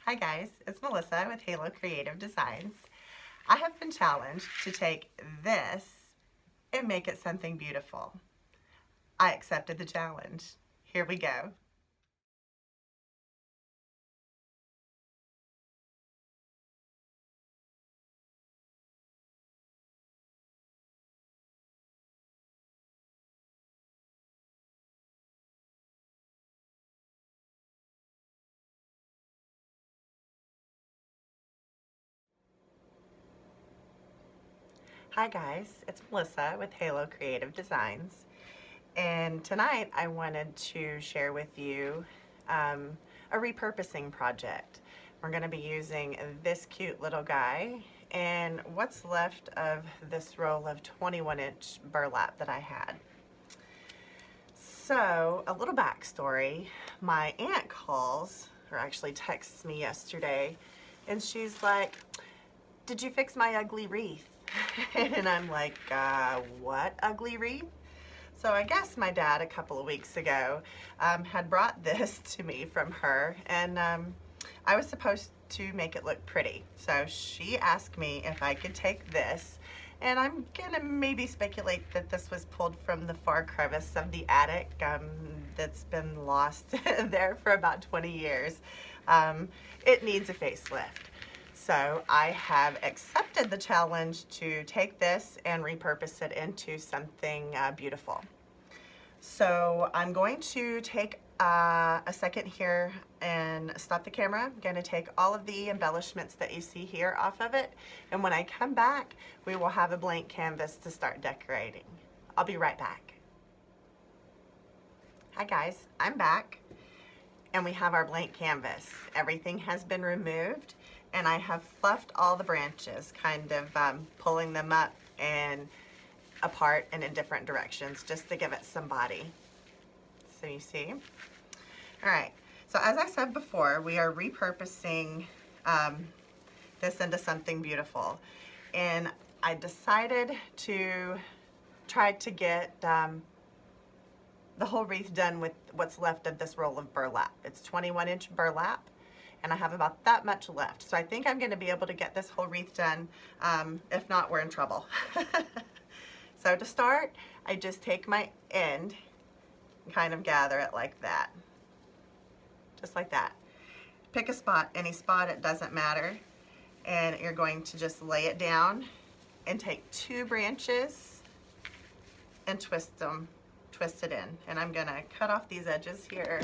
Hi guys, it's Melissa with Halo Creative Designs. I have been challenged to take this and make it something beautiful. I accepted the challenge. Here we go. Hi guys, it's Melissa with Halo Creative Designs. And tonight I wanted to share with you a repurposing project. We're going to be using this cute little guy and what's left of this roll of 21-inch burlap that I had. So, a little backstory. My aunt calls, or actually texts me yesterday, and she's like, "Did you fix my ugly wreath?" And I'm like, what ugly wreath? So I guess my dad a couple of weeks ago had brought this to me from her, and I was supposed to make it look pretty. So she asked me if I could take this, and I'm gonna maybe speculate that this was pulled from the far crevice of the attic that's been lost there for about 20 years. It needs a facelift. So I have accepted the challenge to take this and repurpose it into something beautiful. So I'm going to take a second here and stop the camera. I'm going to take all of the embellishments that you see here off of it, and when I come back we will have a blank canvas to start decorating. I'll be right back. Hi guys, I'm back, and we have our blank canvas. Everything has been removed, and I have fluffed all the branches, kind of pulling them up and apart and in different directions just to give it some body. So you see? All right, so as I said before, we are repurposing this into something beautiful. And I decided to try to get the whole wreath done with what's left of this roll of burlap. It's 21-inch burlap, and I have about that much left. So I think I'm gonna be able to get this whole wreath done. If not, we're in trouble. So to start, I just take my end and kind of gather it like that. Just like that. Pick a spot, any spot, it doesn't matter. And you're going to just lay it down and take two branches and twist it in. And I'm gonna cut off these edges here.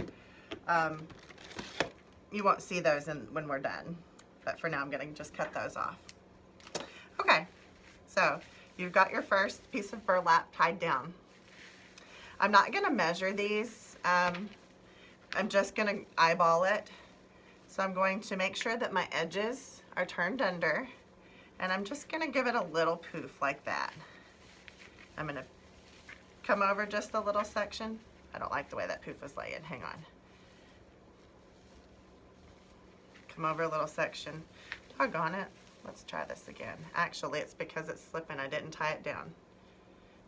You won't see those when we're done, but for now I'm gonna just cut those off. Okay, so you've got your first piece of burlap tied down. I'm not gonna measure these. I'm just gonna eyeball it. So I'm going to make sure that my edges are turned under, and I'm just gonna give it a little poof like that. I'm gonna come over just a little section. I don't like the way that poof was laying, hang on. Come over a little section. Doggone it. Let's try this again. Actually, it's because it's slipping. I didn't tie it down.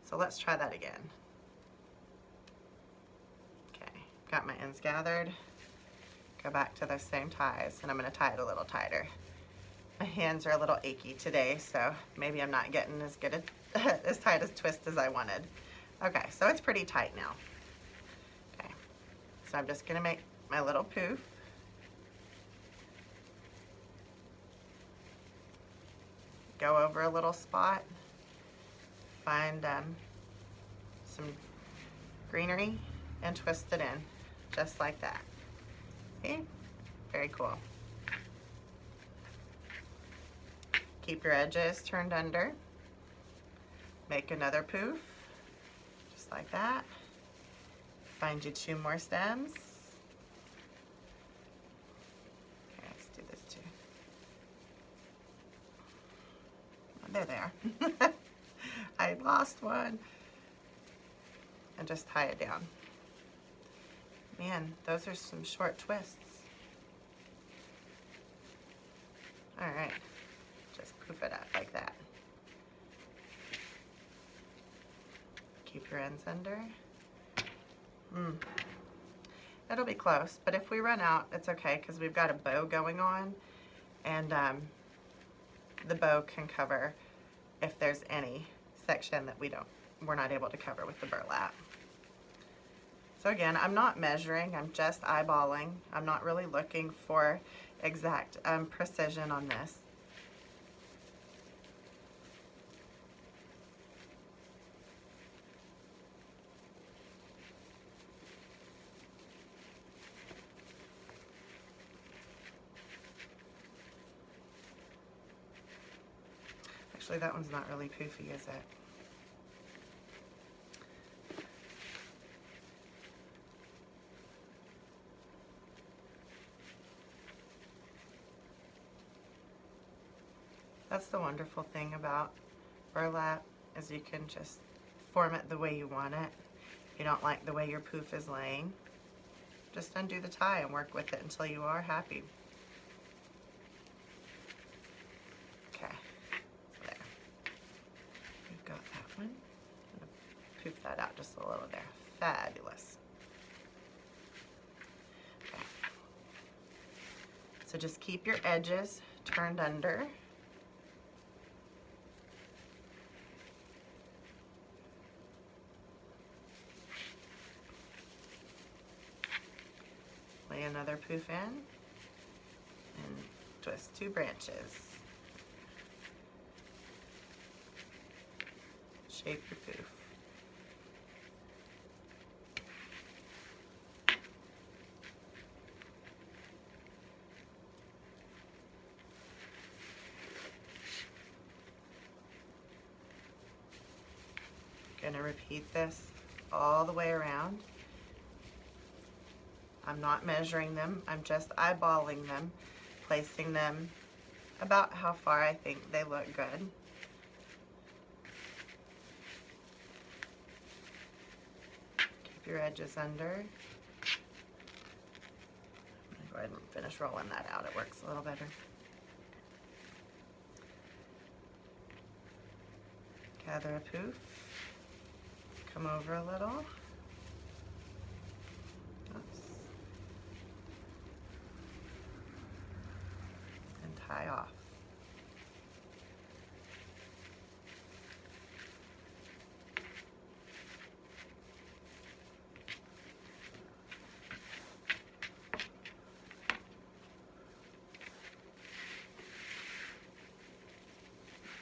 So let's try that again. Okay, got my ends gathered. Go back to those same ties, and I'm gonna tie it a little tighter. My hands are a little achy today, so maybe I'm not getting as good as tight as twist as I wanted. Okay, so it's pretty tight now. Okay, so I'm just gonna make my little poof. Go over a little spot, find some greenery, and twist it in, just like that. See? Very cool. Keep your edges turned under. Make another poof, just like that. Find you two more stems. Okay, let's do this too. There they are. I lost one. And just tie it down. Man, those are some short twists. All right, just poof it up like that. Keep your ends under. It'll be close, but if we run out, it's okay because we've got a bow going on, and the bow can cover if there's any section that we're not able to cover with the burlap. So again, I'm not measuring, I'm just eyeballing. I'm not really looking for exact precision on this. Actually, that one's not really poofy, is it? That's the wonderful thing about burlap, is you can just form it the way you want it. If you don't like the way your poof is laying, just undo the tie and work with it until you are happy. Okay, so there. We've got that one. I'm gonna poof that out just a little there. Fabulous. Okay. So just keep your edges turned under. Lay another poof in and twist 2 branches. Shape your poof. Gonna repeat this all the way around. I'm not measuring them, I'm just eyeballing them, placing them about how far I think they look good. Keep your edges under. I'm gonna go ahead and finish rolling that out, it works a little better. Gather a poof, come over a little. Tie off.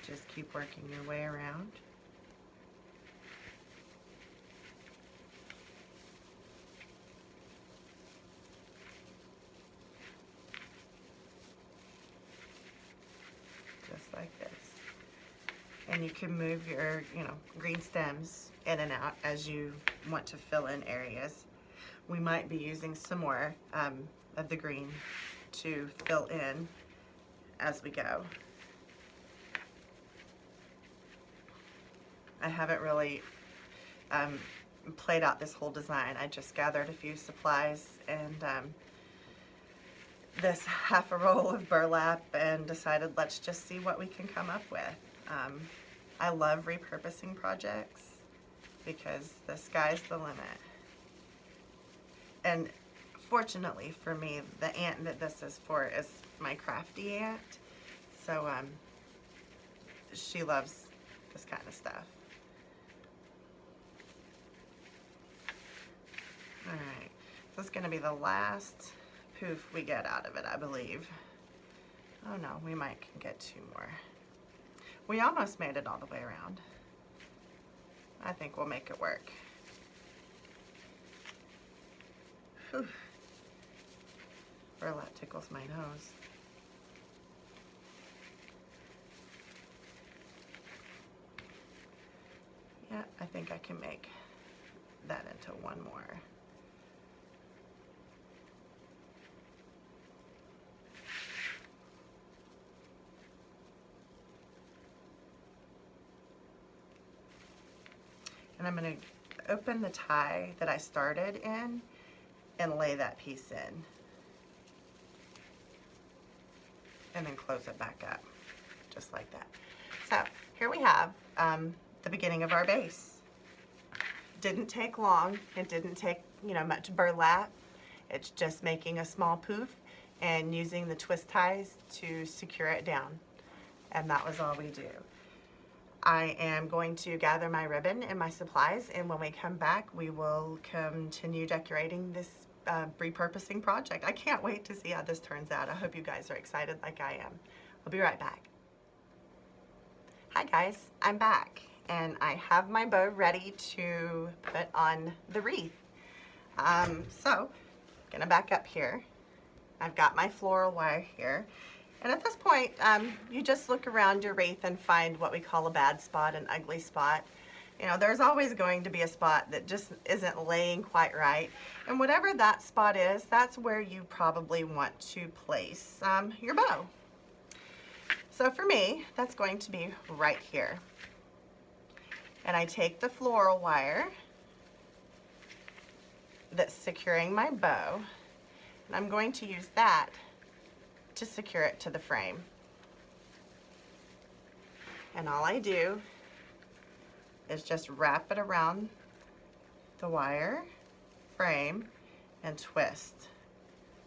Just keep working your way around. Like this, and you can move your green stems in and out as you want to fill in areas. We might be using some more of the green to fill in as we go. I haven't really played out this whole design. I just gathered a few supplies and this half a roll of burlap and decided let's just see what we can come up with. I love repurposing projects because the sky's the limit. And fortunately for me, the ant that this is for is my crafty ant. So she loves this kind of stuff. All right, this is gonna be the last poof we get out of it, I believe. Oh no, we might get 2 more. We almost made it all the way around. I think we'll make it work. Whew. Burlap tickles my nose. Yeah, I think I can make that into 1 more. And I'm going to open the tie that I started in and lay that piece in. And then close it back up, just like that. So here we have the beginning of our base. Didn't take long. It didn't take much burlap. It's just making a small poof and using the twist ties to secure it down. And that was all we do. I am going to gather my ribbon and my supplies, and when we come back, we will continue decorating this repurposing project. I can't wait to see how this turns out. I hope you guys are excited like I am. I'll be right back. Hi guys, I'm back, and I have my bow ready to put on the wreath. So, gonna back up here. I've got my floral wire here. And at this point, you just look around your wreath and find what we call a bad spot, an ugly spot. You know, there's always going to be a spot that just isn't laying quite right. And whatever that spot is, that's where you probably want to place your bow. So for me, that's going to be right here. And I take the floral wire that's securing my bow, and I'm going to use that to secure it to the frame. And all I do is just wrap it around the wire frame and twist.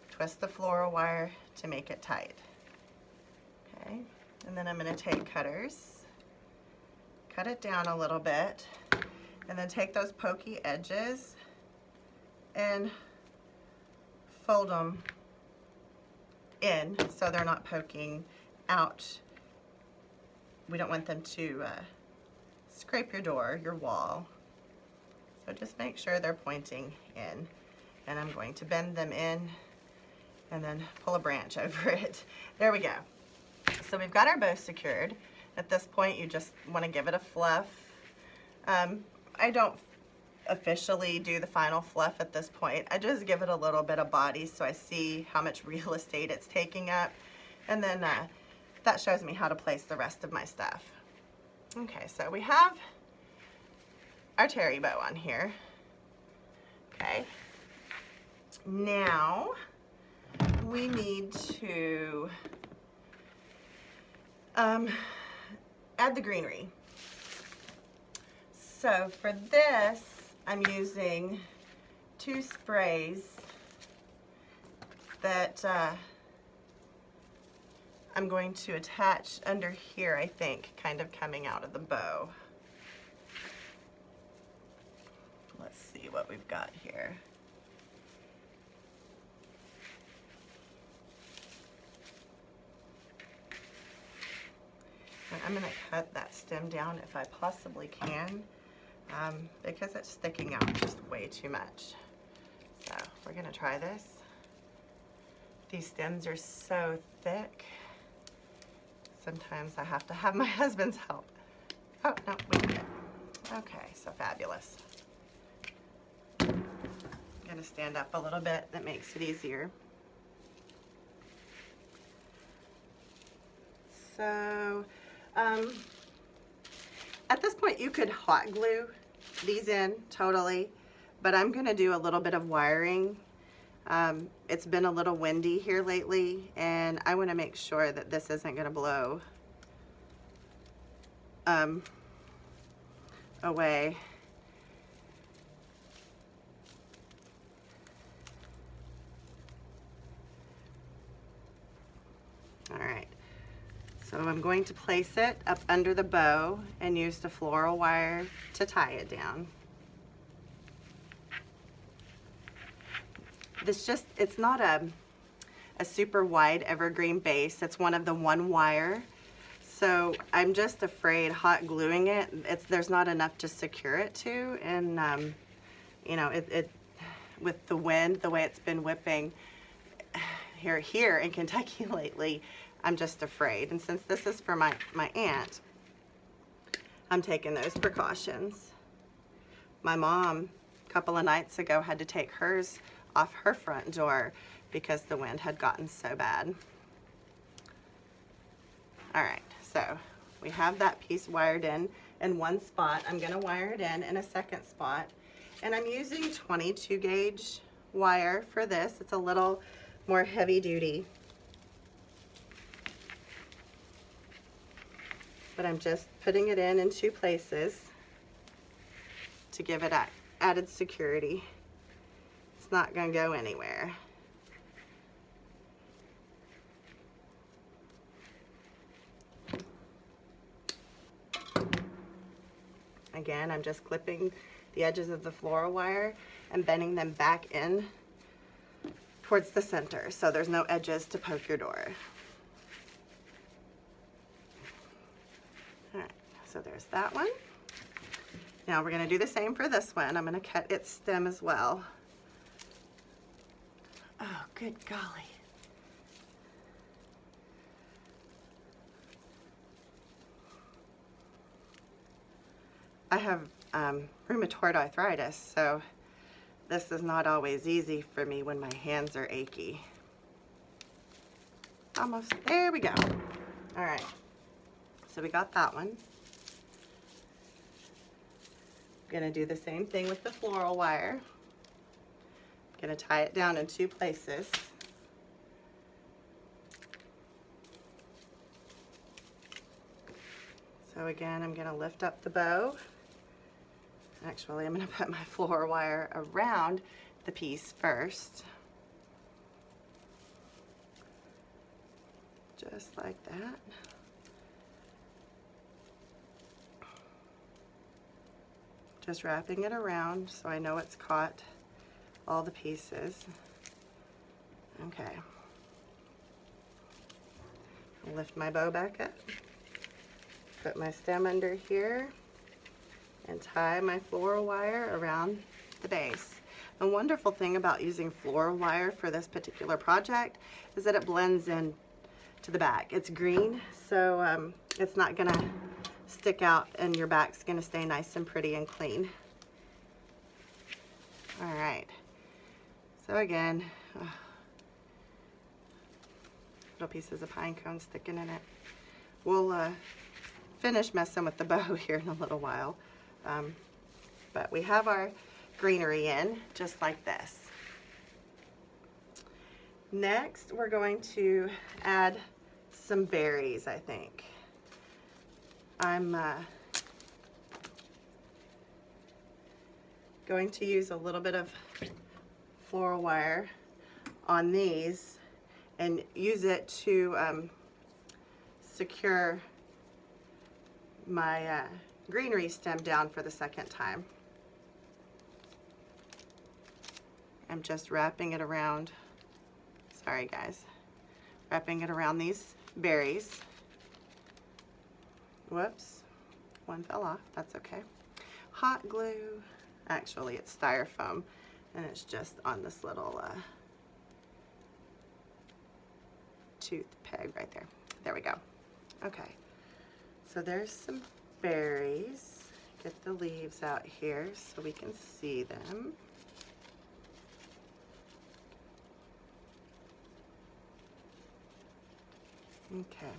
Twist the floral wire to make it tight. Okay, and then I'm going to take cutters, cut it down a little bit, and then take those pokey edges and fold them in so they're not poking out. We don't want them to scrape your door, your wall. So just make sure they're pointing in. And I'm going to bend them in and then pull a branch over it. There we go. So we've got our bow secured. At this point, you just want to give it a fluff. I don't officially do the final fluff at this point. I just give it a little bit of body so I see how much real estate it's taking up, and then that shows me how to place the rest of my stuff. Okay, so we have our Terri Bow on here. Okay, now we need to add the greenery. So for this, I'm using 2 sprays that I'm going to attach under here, I think, kind of coming out of the bow. Let's see what we've got here. I'm going to cut that stem down if I possibly can. Because it's sticking out just way too much. So we're gonna try this. These stems are so thick. Sometimes I have to have my husband's help. Oh, no, we did it. Okay, so fabulous. I'm gonna stand up a little bit, that makes it easier. So, at this point you could hot glue these in totally, but I'm gonna do a little bit of wiring. It's been a little windy here lately, and I want to make sure that this isn't gonna blow away. All right. So I'm going to place it up under the bow and use the floral wire to tie it down. It's not a super wide evergreen base. It's one of the 1 wire. So I'm just afraid hot gluing it, there's not enough to secure it to. And you know, with the wind, the way it's been whipping here in Kentucky lately, I'm just afraid. And since this is for my aunt, I'm taking those precautions. My mom, a couple of nights ago, had to take hers off her front door because the wind had gotten so bad. All right, so we have that piece wired in one spot. I'm gonna wire it in a second spot. And I'm using 22 gauge wire for this. It's a little more heavy duty. But I'm just putting it in 2 places to give it added security. It's It's not going to go anywhere. Again, I'm just clipping the edges of the floral wire and bending them back in towards the center so there's no edges to poke your door. All right, so there's that one. Now we're going to do the same for this one. I'm going to cut its stem as well. Oh, good golly. I have rheumatoid arthritis, so this is not always easy for me when my hands are achy. Almost, there we go. All right, so we got that one. Gonna do the same thing with the floral wire. Gonna tie it down in 2 places. So again, I'm gonna lift up the bow. Actually, I'm gonna put my floral wire around the piece first. Just like that. Just wrapping it around so I know it's caught all the pieces. Okay. I'll lift my bow back up, put my stem under here, and tie my floral wire around the base. The wonderful thing about using floral wire for this particular project is that it blends in to the back. It's green, so it's not gonna stick out and your back's gonna stay nice and pretty and clean. All right, so again, little pieces of pine cone sticking in it. We'll finish messing with the bow here in a little while. But we have our greenery in just like this. Next, we're going to add some berries, I think. I'm going to use a little bit of floral wire on these and use it to secure my greenery stem down for the second time. I'm just wrapping it around, sorry guys, wrapping it around these berries. Whoops, one fell off, that's okay. Hot glue, actually it's styrofoam, and it's just on this little tooth peg right there. There we go. Okay, so there's some berries. Get the leaves out here so we can see them. Okay.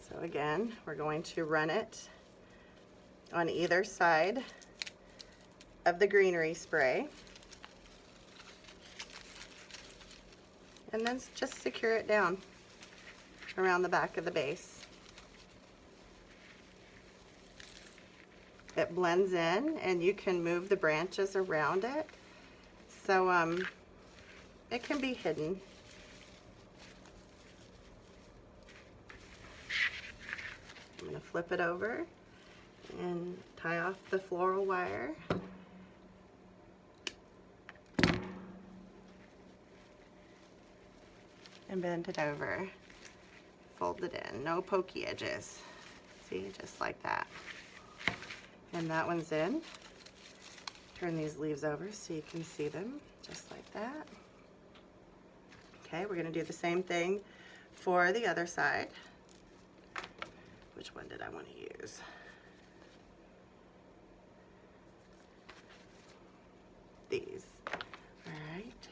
So again, we're going to run it on either side of the greenery spray. And then just secure it down around the back of the base. It blends in and you can move the branches around it. So it can be hidden. I'm going to flip it over and tie off the floral wire. And bend it over. Fold it in. No pokey edges. See, just like that. And that one's in. Turn these leaves over so you can see them, just like that. Okay, we're going to do the same thing for the other side. Which one did I want to use? These. All right.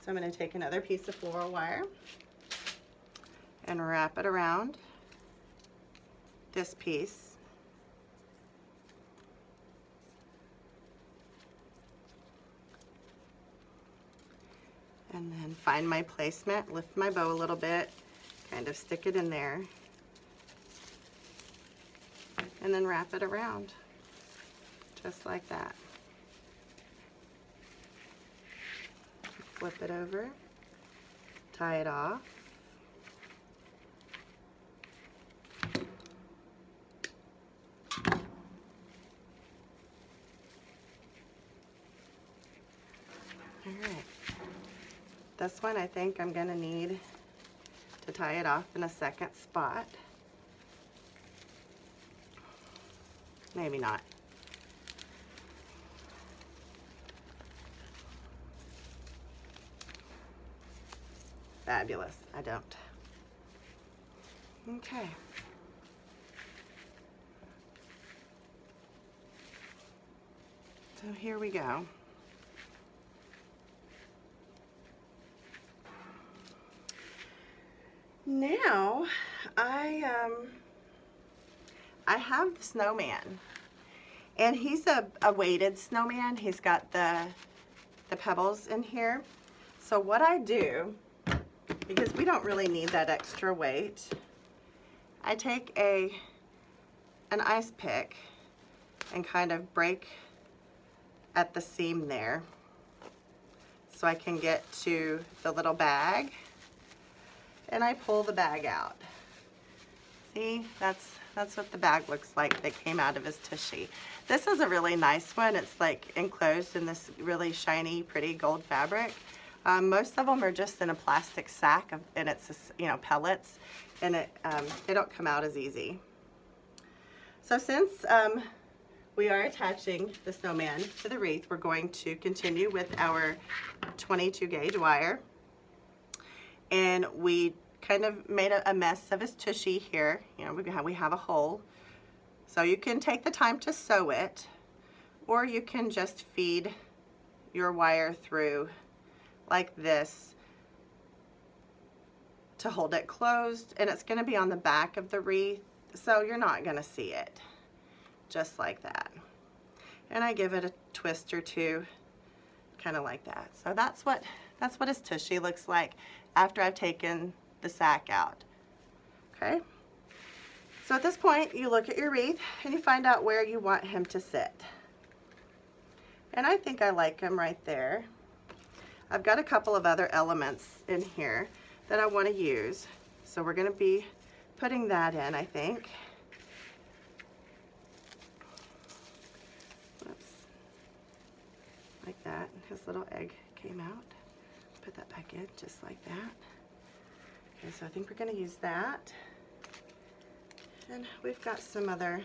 So I'm going to take another piece of floral wire and wrap it around this piece. And then find my placement, lift my bow a little bit, kind of stick it in there, and then wrap it around, just like that. flip it over, tie it off. All right. This one I think I'm going to need to tie it off in a second spot. Maybe not. Fabulous. I don't. Okay. So here we go. Now I have the snowman, and he's a weighted snowman. He's got the pebbles in here. So what I do, because we don't really need that extra weight, I take an ice pick and kind of break at the seam there so I can get to the little bag, and I pull the bag out. See, that's what the bag looks like that came out of his tushy. This is a really nice one. It's like enclosed in this really shiny, pretty gold fabric. Most of them are just in a plastic sack, and it's, you know, pellets, and they don't come out as easy. So since we are attaching the snowman to the wreath, we're going to continue with our 22 gauge wire. And we kind of made a mess of his tushy here. You know, we have a hole. So you can take the time to sew it, or you can just feed your wire through like this to hold it closed, and it's going to be on the back of the wreath, so you're not going to see it, just like that. And I give it a twist or two, kind of like that. So that's what his tushy looks like after I've taken the sack out. Okay, so at this point you look at your wreath and you find out where you want him to sit, and I think I like him right there. I've got a couple of other elements in here that I want to use, so we're going to be putting that in, I think. Whoops. Like that. His little egg came out. Put that back in just like that. Okay, so I think we're going to use that. And we've got some other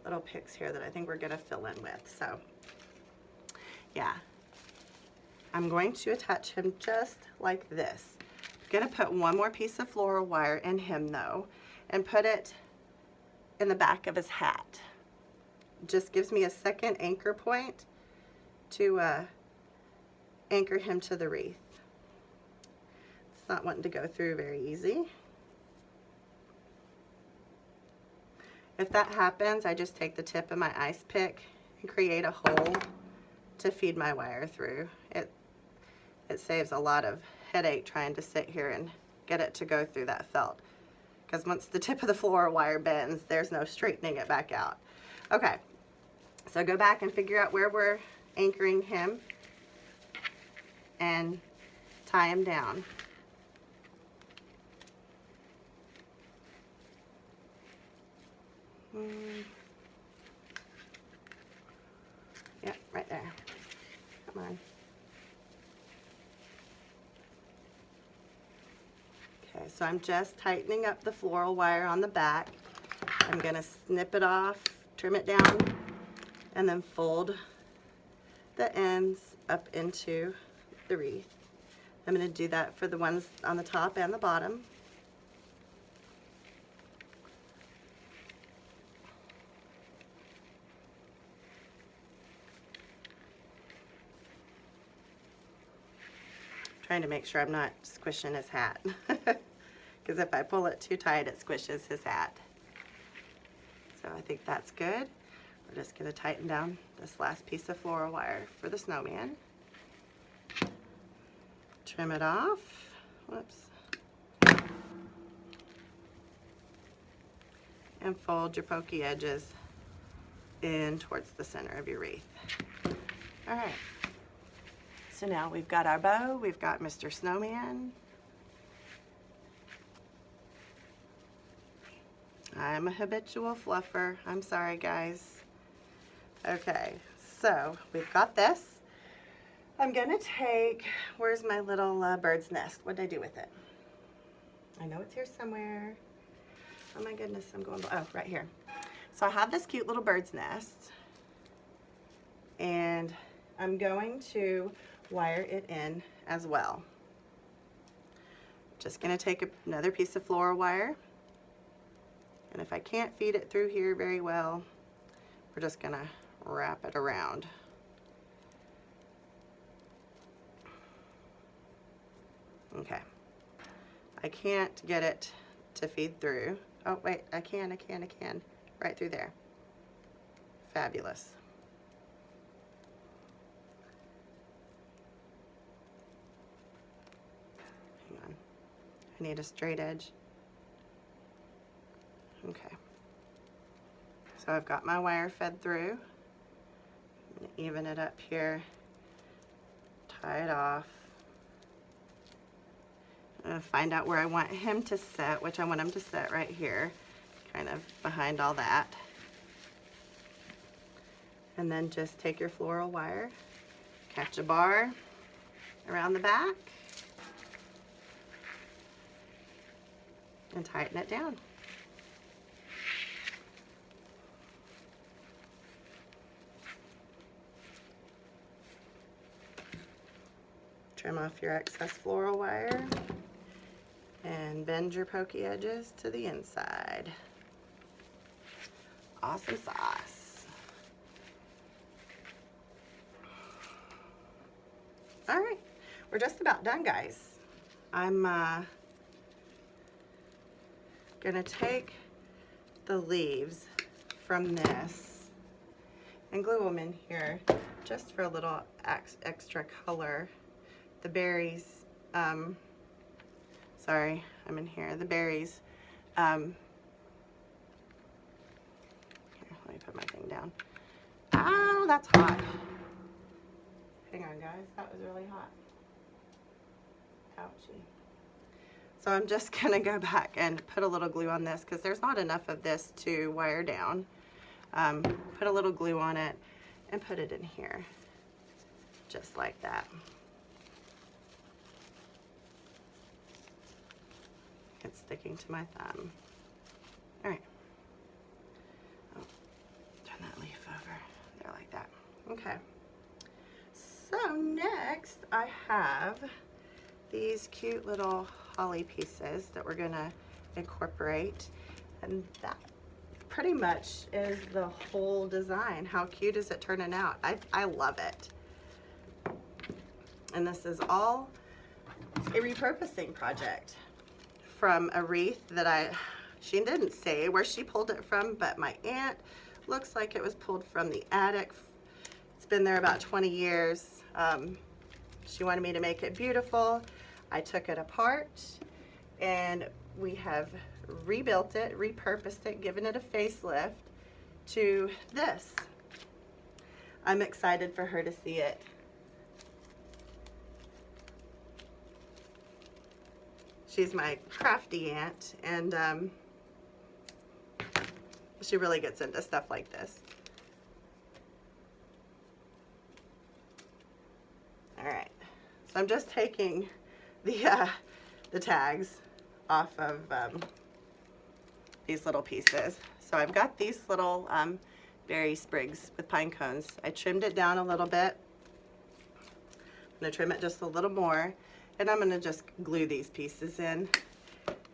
little picks here that I think we're going to fill in with. So, yeah. I'm going to attach him just like this. I'm going to put one more piece of floral wire in him though, and put it in the back of his hat. Just gives me a second anchor point to anchor him to the wreath. It's not wanting to go through very easy. If that happens, I just take the tip of my ice pick and create a hole to feed my wire through. It saves a lot of headache trying to sit here and get it to go through that felt, because once the tip of the floral wire bends, there's no straightening it back out. Okay, so go back and figure out where we're anchoring him and tie him down. Yep, right there. Come on. Okay, so I'm just tightening up the floral wire on the back. I'm going to snip it off, trim it down, and then fold the ends up into the wreath. I'm going to do that for the ones on the top and the bottom. Trying to make sure I'm not squishing his hat, because if I pull it too tight, it squishes his hat. So I think that's good. We're just going to tighten down this last piece of floral wire for the snowman. Trim it off. Whoops. And fold your pokey edges in towards the center of your wreath. All right. So now we've got our bow, we've got Mr. Snowman. I'm a habitual fluffer. I'm sorry, guys. Okay, so we've got this. I'm gonna take, where's my little bird's nest? What did I do with it? I know it's here somewhere. Oh my goodness, I'm going, oh, right here. So I have this cute little bird's nest, and I'm going to wire it in as well. Just gonna take another piece of floral wire, and if I can't feed it through here very well, we're just gonna wrap it around. Okay, I can't get it to feed through. Oh wait, I can, right through there. Fabulous. Hang on, I need a straight edge. Okay, so I've got my wire fed through. I'm gonna even it up here, tie it off. I'm gonna find out where I want him to sit, which I want him to sit right here, kind of behind all that. And then just take your floral wire, catch a bar around the back, and tighten it down. Trim off your excess floral wire and bend your pokey edges to the inside. Awesome sauce. All right, we're just about done, guys. I'm gonna take the leaves from this and glue them in here just for a little extra color. The berries, sorry, I'm in here. The berries, here, let me put my thing down. Ow, that's hot. Hang on, guys, that was really hot. Ouchie. So I'm just gonna go back and put a little glue on this because there's not enough of this to wire down. Put a little glue on it and put it in here, just like that. It's sticking to my thumb. All right. Oh, turn that leaf over. There, like that. Okay. So next I have these cute little holly pieces that we're gonna incorporate, and that pretty much is the whole design. How cute is it turning out? I love it. And this is all a repurposing project from a wreath that she didn't say where she pulled it from, but my aunt looks like it was pulled from the attic. It's been there about 20 years. She wanted me to make it beautiful. I took it apart and we have rebuilt it, repurposed it, given it a facelift to this. I'm excited for her to see it. She's my crafty aunt, and she really gets into stuff like this. All right, so I'm just taking the tags off of these little pieces. So I've got these little berry sprigs with pine cones. I trimmed it down a little bit. I'm gonna trim it just a little more, and I'm gonna just glue these pieces in.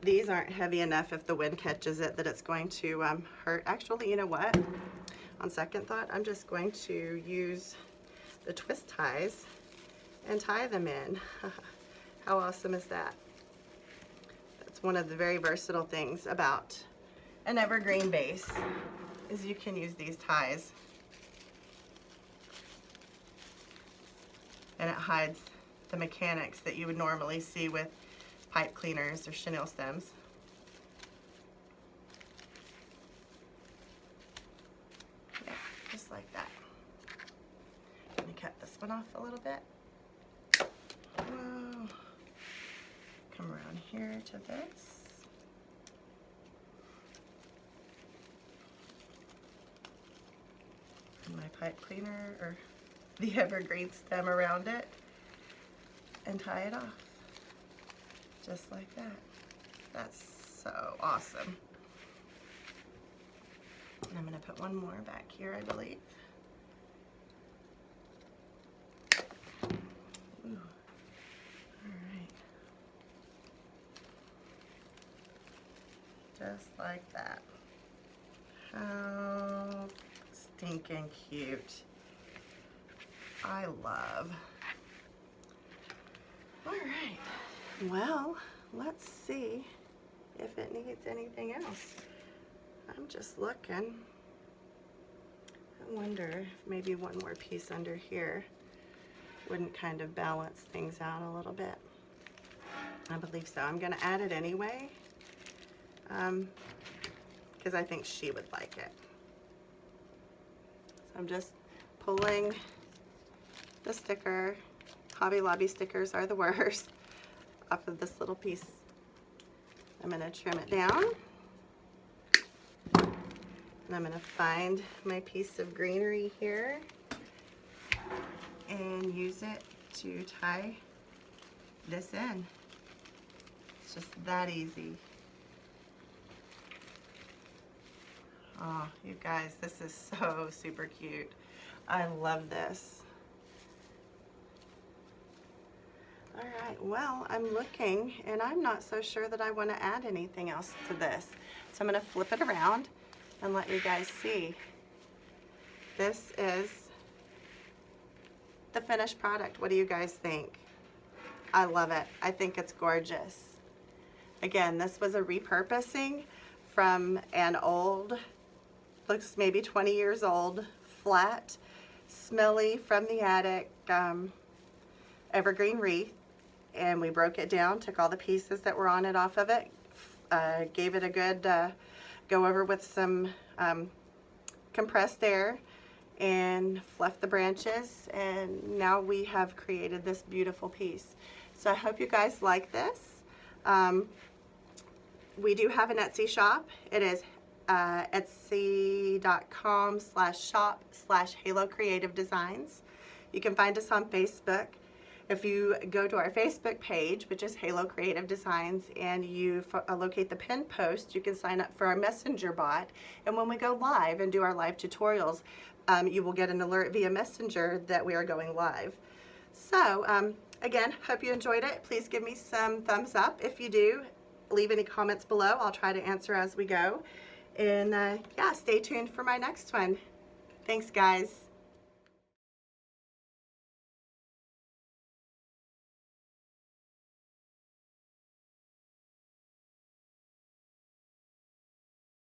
These aren't heavy enough if the wind catches it that it's going to hurt. Actually, you know what? On second thought, I'm just going to use the twist ties and tie them in. How awesome is that? That's one of the very versatile things about an evergreen base, is you can use these ties. And it hides the mechanics that you would normally see with pipe cleaners or chenille stems. Yeah, just like that. Let me cut this one off a little bit. here to this. And my pipe cleaner, or the evergreen stem around it, and tie it off. Just like that. That's so awesome. And I'm going to put one more back here, I believe. Ooh. All right. Just like that. How stinking cute. I love. All right. Well, let's see if it needs anything else. I'm just looking. I wonder if maybe one more piece under here wouldn't kind of balance things out a little bit. I believe so. I'm going to add it anyway because I think she would like it. So I'm just pulling the sticker. Hobby Lobby stickers are the worst. Off of this little piece. I'm going to trim it down. And I'm going to find my piece of greenery here and use it to tie this in. It's just that easy. Oh, you guys, this is so super cute. I love this. All right, well, I'm looking and I'm not so sure that I want to add anything else to this. So I'm going to flip it around and let you guys see. This is the finished product. What do you guys think? I love it. I think it's gorgeous. Again, this was a repurposing from an old, looks maybe 20 years old, flat, smelly from the attic evergreen wreath. And we broke it down, took all the pieces that were on it off of it, gave it a good go over with some compressed air and fluffed the branches, and now we have created this beautiful piece. So I hope you guys like this. We do have an Etsy shop. It is etsy.com/shop/haylocreativedesigns. You can find us on Facebook. If you go to our Facebook page, which is Haylo Creative Designs, and you locate the pin post, you can sign up for our messenger bot. And when we go live and do our live tutorials, you will get an alert via messenger that we are going live. So again, hope you enjoyed it. Please give me some thumbs up. If you do, leave any comments below. I'll try to answer as we go. And yeah, stay tuned for my next one. Thanks, guys.